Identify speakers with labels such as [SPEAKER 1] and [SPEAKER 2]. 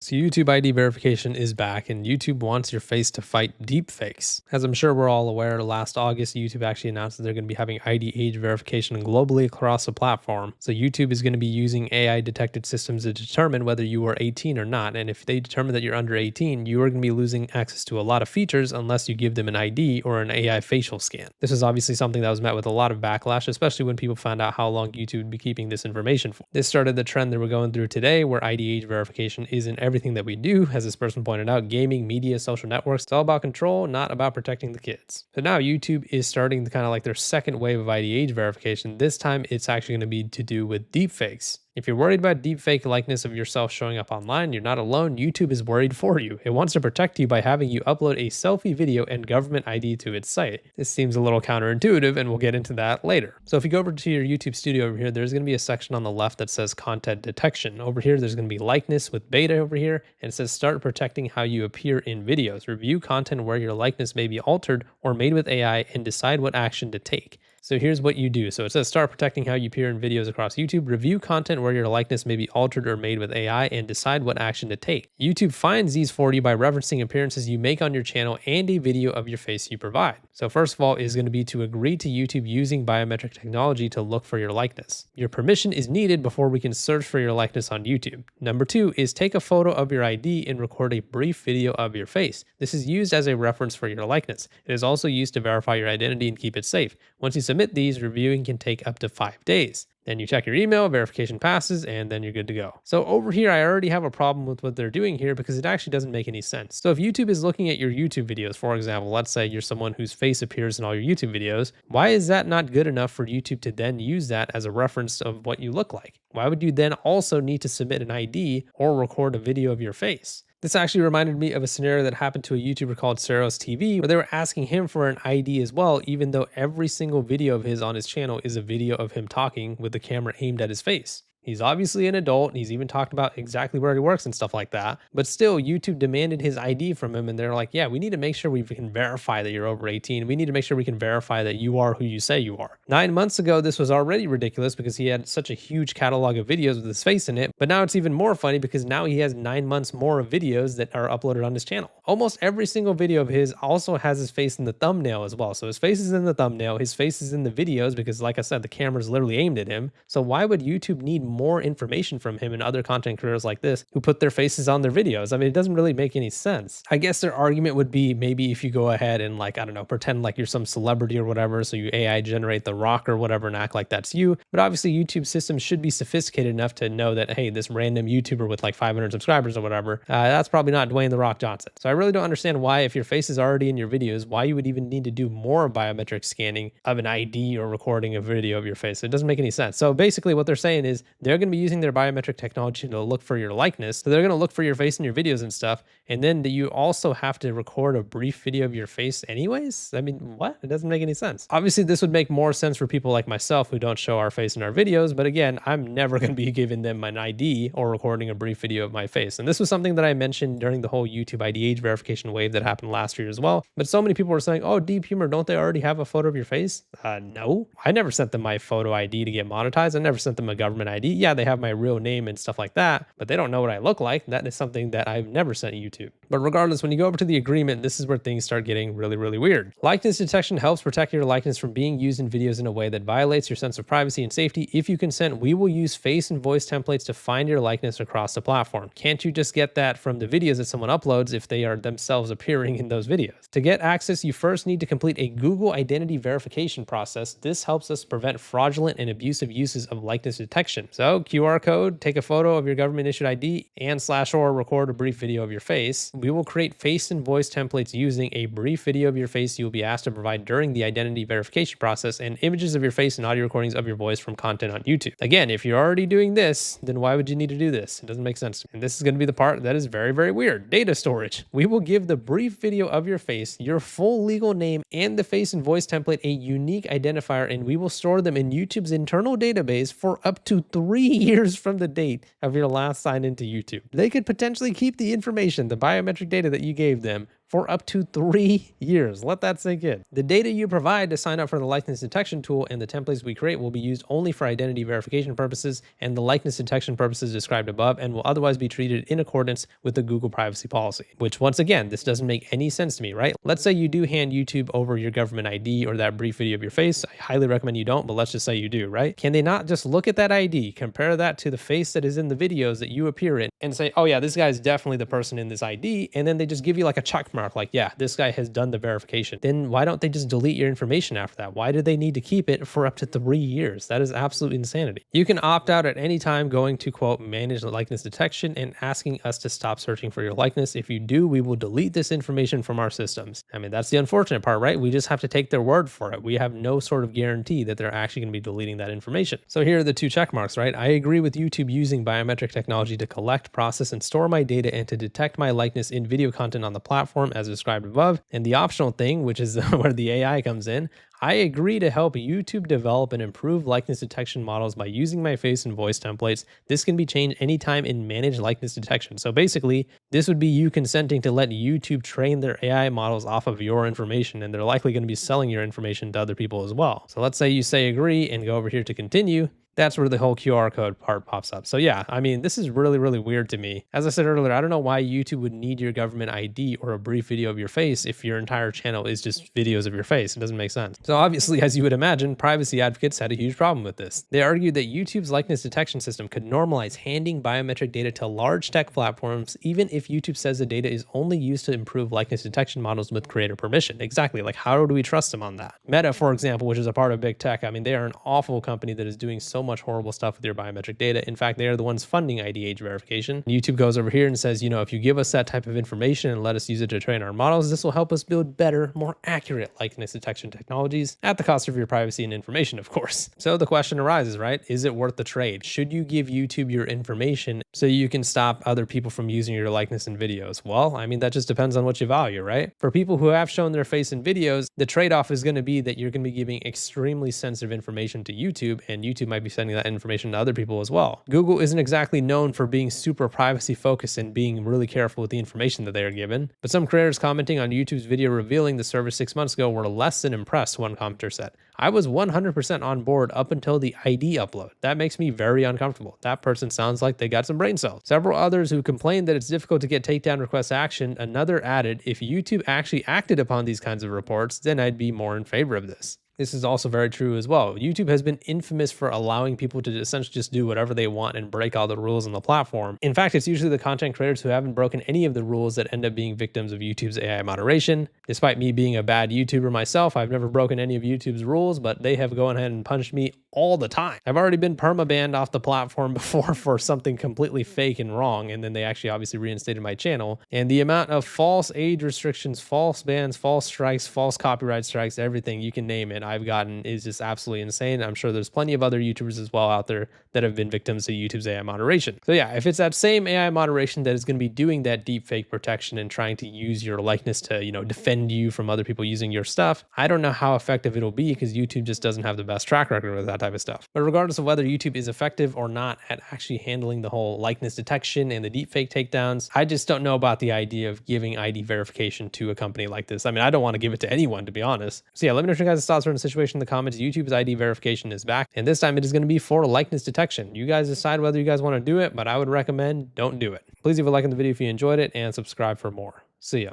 [SPEAKER 1] So YouTube ID verification is back, and YouTube wants your face to fight deepfakes. As I'm sure we're all aware, last August, YouTube actually announced that they're going to be having ID age verification globally across the platform. So YouTube is going to be using AI detected systems to determine whether you are 18 or not. And if they determine that you're under 18, you are going to be losing access to a lot of features unless you give them an ID or an AI facial scan. This is obviously something that was met with a lot of backlash, especially when people found out how long YouTube would be keeping this information for. This started the trend that we're going through today, where ID age verification isn't everything that we do. As this person pointed out, gaming, media, social networks, it's all about control, not about protecting the kids. So now YouTube is starting to kind of like their second wave of ID age verification. This time it's actually going to be to do with deepfakes. If you're worried about deepfake likeness of yourself showing up online, you're not alone. YouTube is worried for you. It wants to protect you by having you upload a selfie video and government ID to its site. This seems a little counterintuitive, and we'll get into that later. So if you go over to your YouTube studio over here, there's going to be a section on the left that says content detection. Over here, there's going to be likeness with beta over here, and it says start protecting how you appear in videos. Review content where your likeness may be altered or made with AI and decide what action to take. So here's what you do. So it says start protecting how you appear in videos across YouTube, review content where your likeness may be altered or made with AI, and decide what action to take. YouTube finds these for you by referencing appearances you make on your channel and a video of your face you provide. So first of all is going to be to agree to YouTube using biometric technology to look for your likeness. Your permission is needed before we can search for your likeness on YouTube. Number 2 is take a photo of your ID and record a brief video of your face. This is used as a reference for your likeness. It is also used to verify your identity and keep it safe. Once you submit these, reviewing can take up to 5 days. Then you check your email, verification passes, and then you're good to go. So over here, I already have a problem with what they're doing here because it actually doesn't make any sense. So if YouTube is looking at your YouTube videos, for example, let's say you're someone whose face appears in all your YouTube videos, why is that not good enough for YouTube to then use that as a reference of what you look like? Why would you then also need to submit an ID or record a video of your face? This actually reminded me of a scenario that happened to a YouTuber called Saros TV, where they were asking him for an ID as well, even though every single video of his on his channel is a video of him talking with the camera aimed at his face. He's obviously an adult, and he's even talked about exactly where he works and stuff like that. But still, YouTube demanded his ID from him, and they're like, yeah, we need to make sure we can verify that you're over 18. We need to make sure we can verify that you are who you say you are. 9 months ago, this was already ridiculous because he had such a huge catalog of videos with his face in it. But now it's even more funny because now he has 9 months more of videos that are uploaded on his channel. Almost every single video of his also has his face in the thumbnail as well. So his face is in the thumbnail, his face is in the videos because, like I said, the camera's literally aimed at him. So why would YouTube need more information from him and other content creators like this who put their faces on their videos? I mean, it doesn't really make any sense. I guess their argument would be maybe if you go ahead and, like, I don't know, pretend like you're some celebrity or whatever, so you AI generate The Rock or whatever and act like that's you. But obviously YouTube systems should be sophisticated enough to know that, hey, this random YouTuber with like 500 subscribers or whatever, that's probably not Dwayne The Rock Johnson. So I really don't understand why, if your face is already in your videos, why you would even need to do more biometric scanning of an ID or recording a video of your face. It doesn't make any sense. So basically what they're saying is they're going to be using their biometric technology to look for your likeness. So they're going to look for your face in your videos and stuff. And then you also have to record a brief video of your face anyways? I mean, what? It doesn't make any sense. Obviously, this would make more sense for people like myself who don't show our face in our videos. But again, I'm never going to be giving them an ID or recording a brief video of my face. And this was something that I mentioned during the whole YouTube ID age verification wave that happened last year as well. But so many people were saying, oh, Deep Humor, don't they already have a photo of your face? No, I never sent them my photo ID to get monetized. I never sent them a government ID. Yeah, they have my real name and stuff like that, but they don't know what I look like. That is something that I've never sent YouTube. But regardless, when you go over to the agreement, this is where things start getting really, really weird. Likeness detection helps protect your likeness from being used in videos in a way that violates your sense of privacy and safety. If you consent, we will use face and voice templates to find your likeness across the platform. Can't you just get that from the videos that someone uploads if they are themselves appearing in those videos? To get access, you first need to complete a Google identity verification process. This helps us prevent fraudulent and abusive uses of likeness detection. So QR code, take a photo of your government issued ID and /or record a brief video of your face. We will create face and voice templates using a brief video of your face you will be asked to provide during the identity verification process and images of your face and audio recordings of your voice from content on YouTube. Again, if you're already doing this, then why would you need to do this? It doesn't make sense. And this is going to be the part that is very, very weird. Data storage. We will give the brief video of your face, your full legal name, and the face and voice template a unique identifier, and we will store them in YouTube's internal database for up to 3 years from the date of your last sign into YouTube. They could potentially keep the information, the biometric data that you gave them, for up to 3 years. Let that sink in. The data you provide to sign up for the likeness detection tool and the templates we create will be used only for identity verification purposes and the likeness detection purposes described above, and will otherwise be treated in accordance with the Google privacy policy. Which, once again, this doesn't make any sense to me, right? Let's say you do hand YouTube over your government ID or that brief video of your face. I highly recommend you don't, but let's just say you do, right? Can they not just look at that ID, compare that to the face that is in the videos that you appear in, and say, oh yeah, this guy is definitely the person in this ID, and then they just give you like a check mark, like, yeah, this guy has done the verification? Then why don't they just delete your information after that? Why do they need to keep it for up to 3 years? That is absolute insanity. You can opt out at any time going to, quote, manage the likeness detection and asking us to stop searching for your likeness. If you do, we will delete this information from our systems. I mean, that's the unfortunate part, right? We just have to take their word for it. We have no sort of guarantee that they're actually going to be deleting that information. So here are the 2 check marks, right? I agree with YouTube using biometric technology to collect, process, and store my data and to detect my likeness in video content on the platform as described above. And the optional thing, which is where the AI comes in, I agree to help YouTube develop and improve likeness detection models by using my face and voice templates. This can be changed anytime in managed likeness detection. So basically, this would be you consenting to let YouTube train their AI models off of your information, and they're likely going to be selling your information to other people as well. So let's say you say agree and go over here to continue. That's where the whole QR code part pops up. So yeah, I mean, this is really, really weird to me. As I said earlier, I don't know why YouTube would need your government ID or a brief video of your face if your entire channel is just videos of your face. It doesn't make sense. So obviously, as you would imagine, privacy advocates had a huge problem with this. They argued that YouTube's likeness detection system could normalize handing biometric data to large tech platforms, even if YouTube says the data is only used to improve likeness detection models with creator permission. Exactly, like how do we trust them on that? Meta, for example, which is a part of big tech, I mean, they are an awful company that is doing so much horrible stuff with your biometric data. In fact, they are the ones funding ID age verification. YouTube goes over here and says, you know, if you give us that type of information and let us use it to train our models, this will help us build better, more accurate likeness detection technologies at the cost of your privacy and information, of course. So the question arises, right? Is it worth the trade? Should you give YouTube your information so you can stop other people from using your likeness in videos? Well, I mean, that just depends on what you value, right? For people who have shown their face in videos, the trade-off is going to be that you're going to be giving extremely sensitive information to YouTube, and YouTube might be sending that information to other people as well. Google isn't exactly known for being super privacy focused and being really careful with the information that they are given, but some creators commenting on YouTube's video revealing the service 6 months ago were less than impressed, one commenter said. I was 100% on board up until the ID upload. That makes me very uncomfortable. That person sounds like they got some brain cells. Several others who complained that it's difficult to get takedown request action, another added, if YouTube actually acted upon these kinds of reports, then I'd be more in favor of this. This is also very true as well. YouTube has been infamous for allowing people to essentially just do whatever they want and break all the rules on the platform. In fact, it's usually the content creators who haven't broken any of the rules that end up being victims of YouTube's AI moderation. Despite me being a bad YouTuber myself, I've never broken any of YouTube's rules, but they have gone ahead and punished me all the time. I've already been perma-banned off the platform before for something completely fake and wrong, and then they actually obviously reinstated my channel. And the amount of false age restrictions, false bans, false strikes, false copyright strikes, everything, you can name it, I've gotten is just absolutely insane. I'm sure there's plenty of other YouTubers as well out there that have been victims to YouTube's AI moderation. So yeah, if it's that same AI moderation that is going to be doing that deepfake protection and trying to use your likeness to, you know, defend you from other people using your stuff, I don't know how effective it'll be because YouTube just doesn't have the best track record with that type of stuff. But regardless of whether YouTube is effective or not at actually handling the whole likeness detection and the deepfake takedowns, I just don't know about the idea of giving ID verification to a company like this. I mean, I don't want to give it to anyone, to be honest. So yeah, let me know what your guys' thoughts are on the situation in the comments. YouTube's ID verification is back, and this time it is going to be for likeness detection. You guys decide whether you guys want to do it, but I would recommend don't do it. Please leave a like on the video if you enjoyed it and subscribe for more. See ya.